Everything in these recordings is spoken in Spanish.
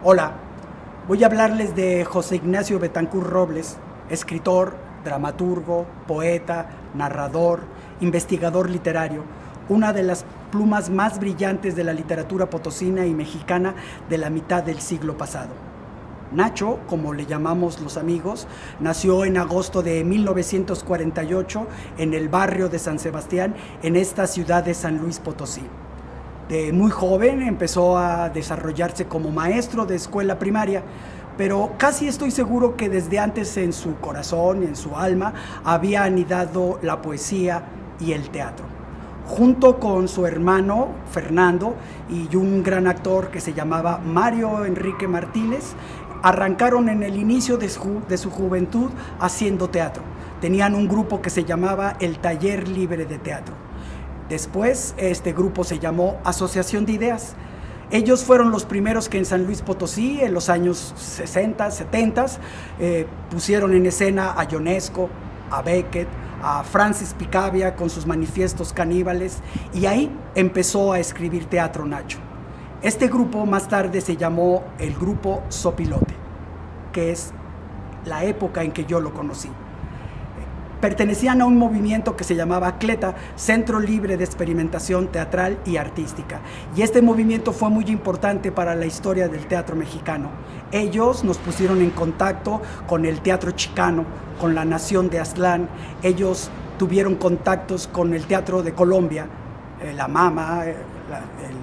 Hola, voy a hablarles de José Ignacio Betancur Robles, escritor, dramaturgo, poeta, narrador, investigador literario, una de las plumas más brillantes de la literatura potosina y mexicana de la mitad del siglo pasado. Nacho, como le llamamos los amigos, nació en agosto de 1948 en el barrio de San Sebastián, en esta ciudad de San Luis Potosí. De muy joven empezó a desarrollarse como maestro de escuela primaria, pero casi estoy seguro que desde antes en su corazón y en su alma había anidado la poesía y el teatro. Junto con su hermano Fernando y un gran actor que se llamaba Mario Enrique Martínez, arrancaron en el inicio de su juventud haciendo teatro. Tenían un grupo que se llamaba el Taller Libre de Teatro. Después, este grupo se llamó Asociación de Ideas. Ellos fueron los primeros que en San Luis Potosí, en los años 60, 70, pusieron en escena a Ionesco, a Beckett, a Francis Picabia con sus manifiestos caníbales, y ahí empezó a escribir teatro Nacho. Este grupo más tarde se llamó el Grupo Sopilote, que es la época en que yo lo conocí. Pertenecían a un movimiento que se llamaba CLETA, Centro Libre de Experimentación Teatral y Artística. Y este movimiento fue muy importante para la historia del teatro mexicano. Ellos nos pusieron en contacto con el teatro chicano, con la Nación de Aztlán. Ellos tuvieron contactos con el teatro de Colombia, la Mama,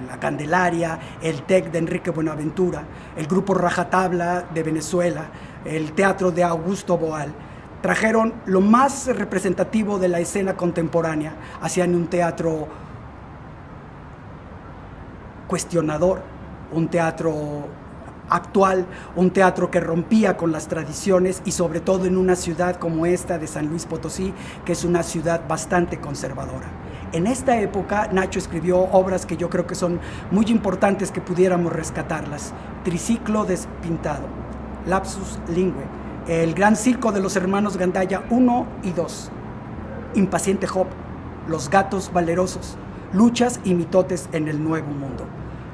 la Candelaria, el TEC de Enrique Buenaventura, el Grupo Rajatabla de Venezuela, el teatro de Augusto Boal. Trajeron lo más representativo de la escena contemporánea, hacían un teatro cuestionador, un teatro actual, un teatro que rompía con las tradiciones y sobre todo en una ciudad como esta de San Luis Potosí, que es una ciudad bastante conservadora. En esta época Nacho escribió obras que yo creo que son muy importantes que pudiéramos rescatarlas. Triciclo despintado, Lapsus Lingue, El Gran Circo de los Hermanos Gandaya 1 y 2, Impaciente Job, Los Gatos Valerosos, Luchas y Mitotes en el Nuevo Mundo.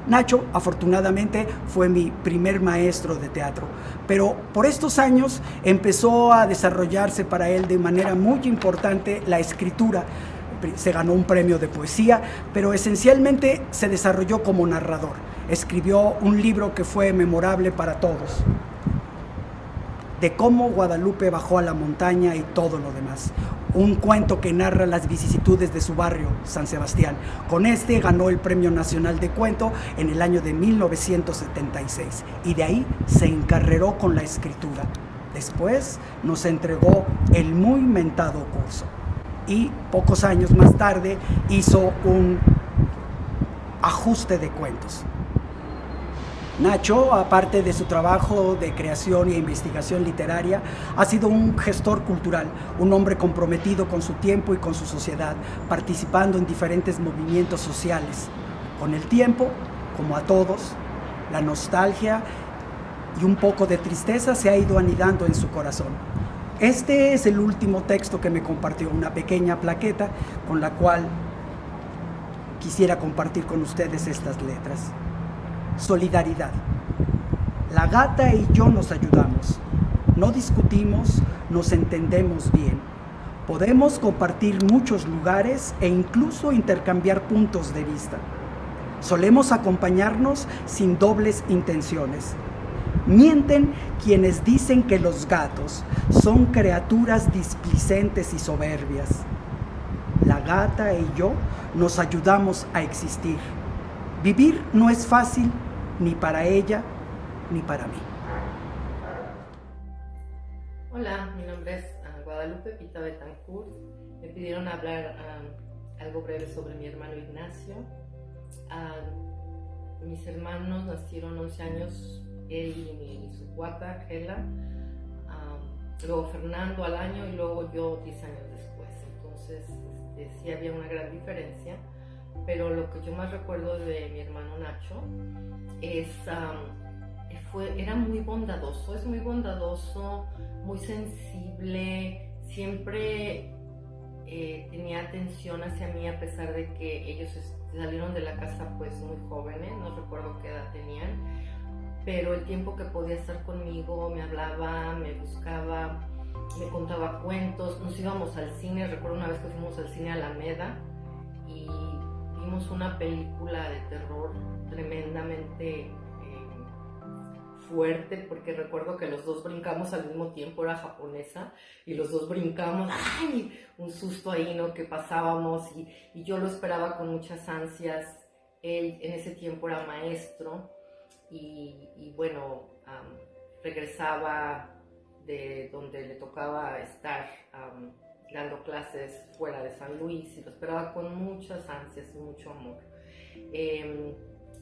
Nacho, afortunadamente, fue mi primer maestro de teatro, pero por estos años empezó a desarrollarse para él de manera muy importante la escritura. Se ganó un premio de poesía, pero esencialmente se desarrolló como narrador. Escribió un libro que fue memorable para todos, de cómo Guadalupe bajó a la montaña y todo lo demás. Un cuento que narra las vicisitudes de su barrio, San Sebastián. Con este ganó el Premio Nacional de Cuento en el año de 1976 y de ahí se encarreró con la escritura. Después nos entregó el muy mentado curso y pocos años más tarde hizo un ajuste de cuentos. Nacho, aparte de su trabajo de creación e investigación literaria, ha sido un gestor cultural, un hombre comprometido con su tiempo y con su sociedad, participando en diferentes movimientos sociales. Con el tiempo, como a todos, la nostalgia y un poco de tristeza se ha ido anidando en su corazón. Este es el último texto que me compartió, una pequeña plaqueta con la cual quisiera compartir con ustedes estas letras. Solidaridad. La gata y yo nos ayudamos. No discutimos, nos entendemos bien. Podemos compartir muchos lugares e incluso intercambiar puntos de vista. Solemos acompañarnos sin dobles intenciones. Mienten quienes dicen que los gatos son criaturas displicentes y soberbias. La gata y yo nos ayudamos a existir. Vivir no es fácil ni para ella ni para mí. Hola, mi nombre es Guadalupe Pita Betancourt. Me pidieron hablar algo breve sobre mi hermano Ignacio. Mis hermanos nacieron 11 años, él y su cuata, Gela. Luego Fernando al año y luego yo 10 años después. Entonces sí había una gran diferencia. Pero lo que yo más recuerdo de mi hermano Nacho es era muy bondadoso, es muy bondadoso, muy sensible, siempre tenía atención hacia mí a pesar de que ellos salieron de la casa pues muy jóvenes, no recuerdo qué edad tenían, pero el tiempo que podía estar conmigo me hablaba, me buscaba, me contaba cuentos, nos íbamos al cine. Recuerdo una vez que fuimos al cine Alameda y vimos una película de terror tremendamente fuerte, porque recuerdo que los dos brincamos al mismo tiempo, era japonesa, y los dos brincamos, ¡ay! Un susto ahí, ¿no? Que pasábamos, y yo lo esperaba con muchas ansias. Él en ese tiempo era maestro, y bueno, regresaba de donde le tocaba estar dando clases fuera de San Luis, y lo esperaba con muchas ansias y mucho amor.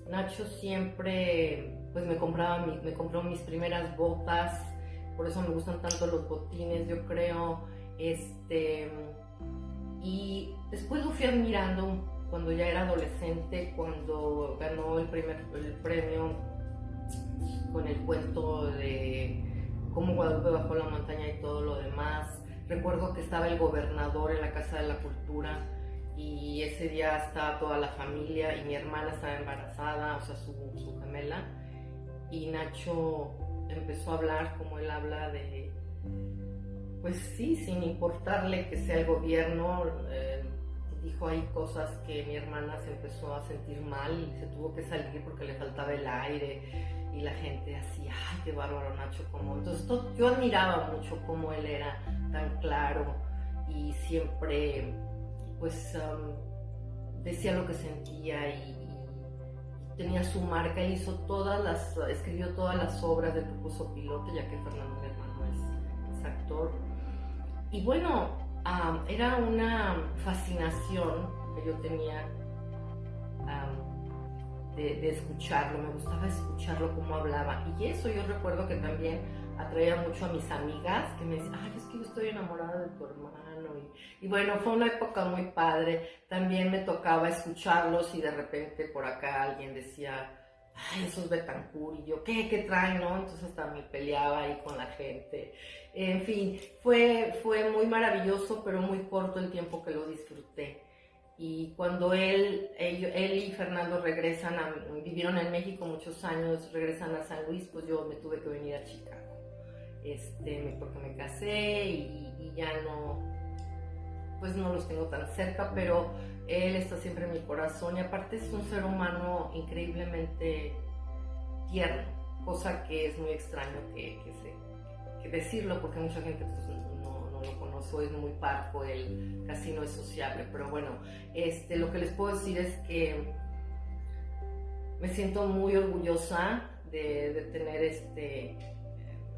Nacho siempre pues me compró mis primeras botas, por eso me gustan tanto los botines, yo creo. Y después lo fui admirando cuando ya era adolescente, cuando ganó el premio con el cuento de cómo Guadalupe bajó la montaña y todo lo demás. Recuerdo que estaba el gobernador en la Casa de la Cultura, y ese día estaba toda la familia, y mi hermana estaba embarazada, o sea, su gemela, y Nacho empezó a hablar como él habla de, pues sí, sin importarle que sea el gobierno. Dijo ahí cosas que mi hermana se empezó a sentir mal y se tuvo que salir porque le faltaba el aire, y la gente así, ay, qué bárbaro Nacho, como. Entonces yo admiraba mucho cómo él era tan claro, y siempre pues decía lo que sentía, y tenía su marca. Él escribió todas las obras del Grupo Sopilote, ya que Fernando, mi hermano, es actor. Y bueno, era una fascinación que yo tenía de escucharlo. Me gustaba escucharlo cómo hablaba, y eso yo recuerdo que también atraía mucho a mis amigas, que me decían, ay, es que yo estoy enamorada de tu hermano. Y bueno, fue una época muy padre. También me tocaba escucharlos, y de repente por acá alguien decía, ay, esos Betancourt, y yo, ¿qué traen, no? Entonces hasta me peleaba ahí con la gente. En fin, fue muy maravilloso, pero muy corto el tiempo que lo disfruté. Y cuando él y Fernando vivieron en México muchos años, regresan a San Luis, pues yo me tuve que venir a Chicago, porque me casé, y ya pues no los tengo tan cerca, pero él está siempre en mi corazón, y aparte es un ser humano increíblemente tierno, cosa que es muy extraño que decirlo, porque mucha gente pues, no lo conoce, es muy parco, él casi no es sociable. Pero bueno, lo que les puedo decir es que me siento muy orgullosa de tener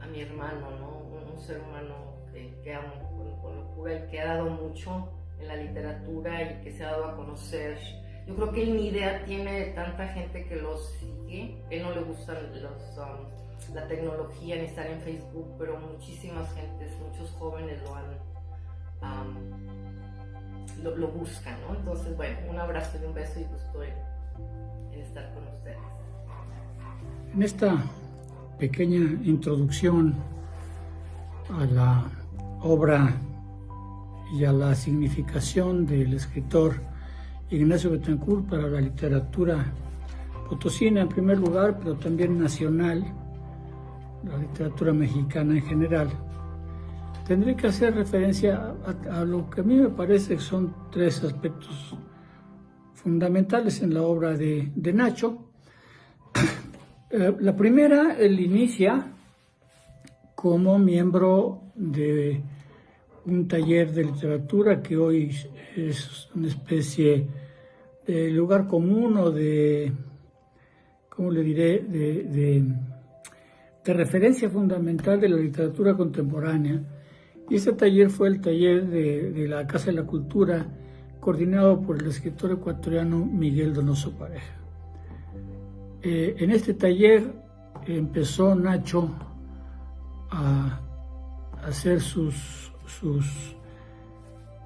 a mi hermano, ¿no? Un ser humano que amo con locura, y que ha dado mucho en la literatura, y que se ha dado a conocer. Yo creo que él ni idea tiene de tanta gente que lo sigue. Él no le gustan la tecnología ni estar en Facebook, pero muchísimas gentes, muchos jóvenes lo buscan, ¿no? Entonces, bueno, un abrazo y un beso, y gusto en estar con ustedes. En esta pequeña introducción a la obra y a la significación del escritor Ignacio Betancourt para la literatura potosina en primer lugar, pero también nacional, la literatura mexicana en general, tendré que hacer referencia a lo que a mí me parece que son tres aspectos fundamentales en la obra de Nacho. La primera, él inicia como miembro de un taller de literatura que hoy es una especie de lugar común, o de, ¿cómo le diré?, de referencia fundamental de la literatura contemporánea. Y ese taller fue el taller de la Casa de la Cultura, coordinado por el escritor ecuatoriano Miguel Donoso Pareja. En este taller empezó Nacho a hacer sus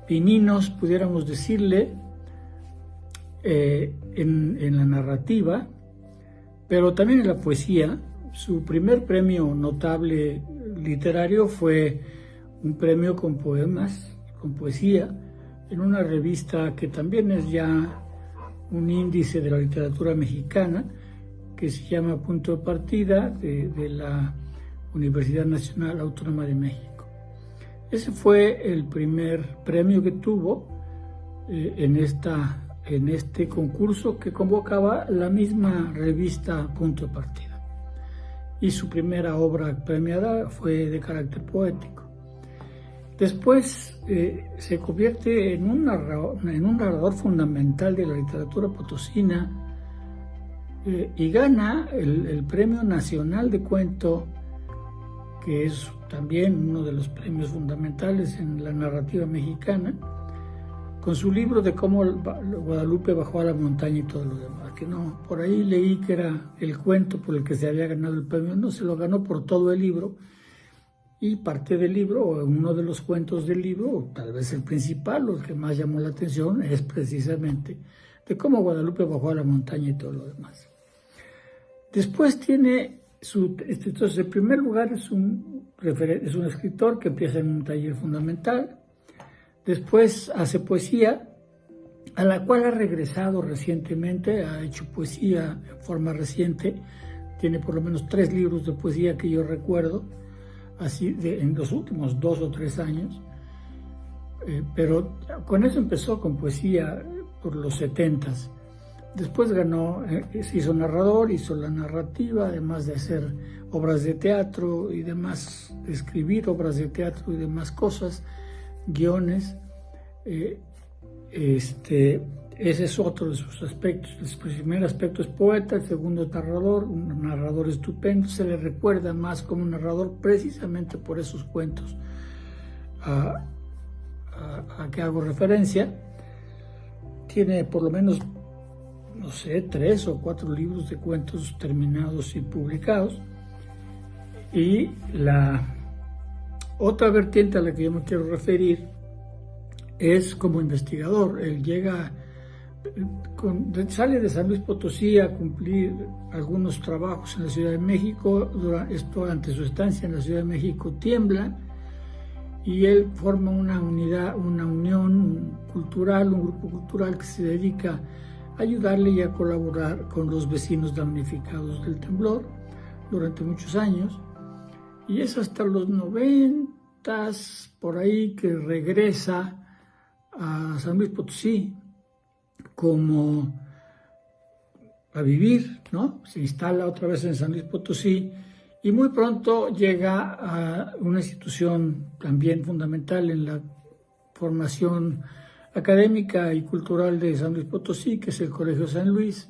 pininos, pudiéramos decirle, en la narrativa, pero también en la poesía. Su primer premio notable literario fue un premio con poemas, con poesía, en una revista que también es ya un índice de la literatura mexicana, que se llama Punto de Partida de la Universidad Nacional Autónoma de México. Ese fue el primer premio que tuvo en este concurso que convocaba la misma revista Punto de Partida. Y su primera obra premiada fue de carácter poético. Después se convierte en un narrador fundamental de la literatura potosina y gana el Premio Nacional de Cuento, que es también uno de los premios fundamentales en la narrativa mexicana, con su libro de cómo Guadalupe bajó a la montaña y todo lo demás, que no, por ahí leí que era el cuento por el que se había ganado el premio, no, se lo ganó por todo el libro, y parte del libro, o uno de los cuentos del libro, o tal vez el principal, o el que más llamó la atención, es precisamente de cómo Guadalupe bajó a la montaña y todo lo demás. Después tiene entonces, en primer lugar es un escritor que empieza en un taller fundamental. Después hace poesía, a la cual ha regresado recientemente, ha hecho poesía en forma reciente, tiene por lo menos 3 libros de poesía que yo recuerdo, así en los últimos 2 o 3 años, pero con eso empezó con poesía por los 70s. Después se hizo narrador, hizo la narrativa, además de hacer obras de teatro y demás, escribir obras de teatro y demás cosas, guiones. Ese es otro de sus aspectos. El primer aspecto es poeta, el segundo es narrador, un narrador estupendo. Se le recuerda más como un narrador precisamente por esos cuentos a que hago referencia. Tiene por lo menos, no sé, 3 o 4 libros de cuentos terminados y publicados. Y la otra vertiente a la que yo me quiero referir es como investigador. Él sale de San Luis Potosí a cumplir algunos trabajos en la Ciudad de México. Durante su estancia en la Ciudad de México tiembla y él forma una unidad, una unión cultural, un grupo cultural que se dedica a ayudarle y a colaborar con los vecinos damnificados del temblor durante muchos años. Y es hasta los 90s, por ahí, que regresa a San Luis Potosí como a vivir, ¿no? Se instala otra vez en San Luis Potosí y muy pronto llega a una institución también fundamental en la formación académica y cultural de San Luis Potosí, que es el Colegio San Luis,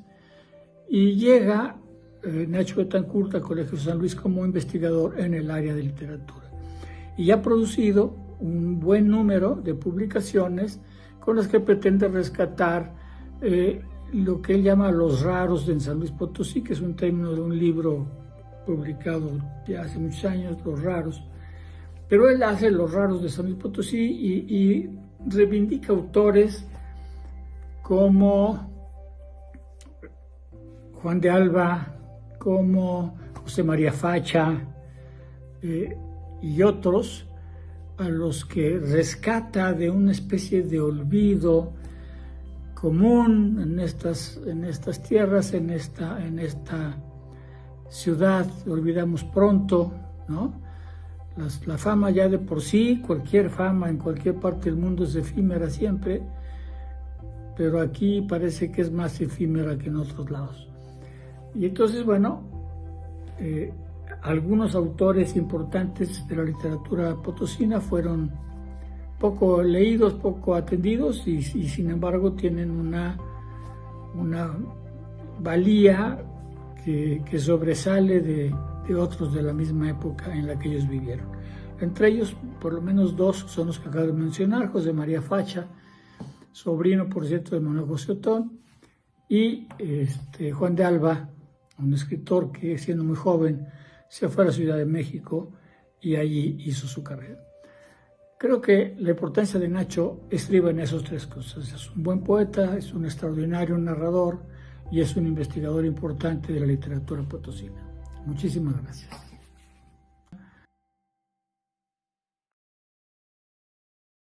y llega Nacho Betancourt al Colegio San Luis como investigador en el área de literatura. Y ha producido un buen número de publicaciones con las que pretende rescatar lo que él llama los raros de San Luis Potosí, que es un término de un libro publicado ya hace muchos años, Los Raros. Pero él hace los raros de San Luis Potosí y reivindica autores como Juan de Alba, como José María Facha y otros, a los que rescata de una especie de olvido común en estas tierras, en esta ciudad. Olvidamos pronto, ¿no? La fama ya de por sí, cualquier fama en cualquier parte del mundo es efímera siempre, pero aquí parece que es más efímera que en otros lados. Y entonces, bueno, algunos autores importantes de la literatura potosina fueron poco leídos, poco atendidos y sin embargo tienen una valía que sobresale de otros de la misma época en la que ellos vivieron. Entre ellos, por lo menos 2 son los que acabo de mencionar: José María Facha, sobrino, por cierto, de Manuel José Otón, y Juan de Alba, un escritor que, siendo muy joven, se fue a la Ciudad de México y allí hizo su carrera. Creo que la importancia de Nacho estriba en esas 3 cosas. Es un buen poeta, es un extraordinario narrador y es un investigador importante de la literatura potosina. Muchísimas gracias.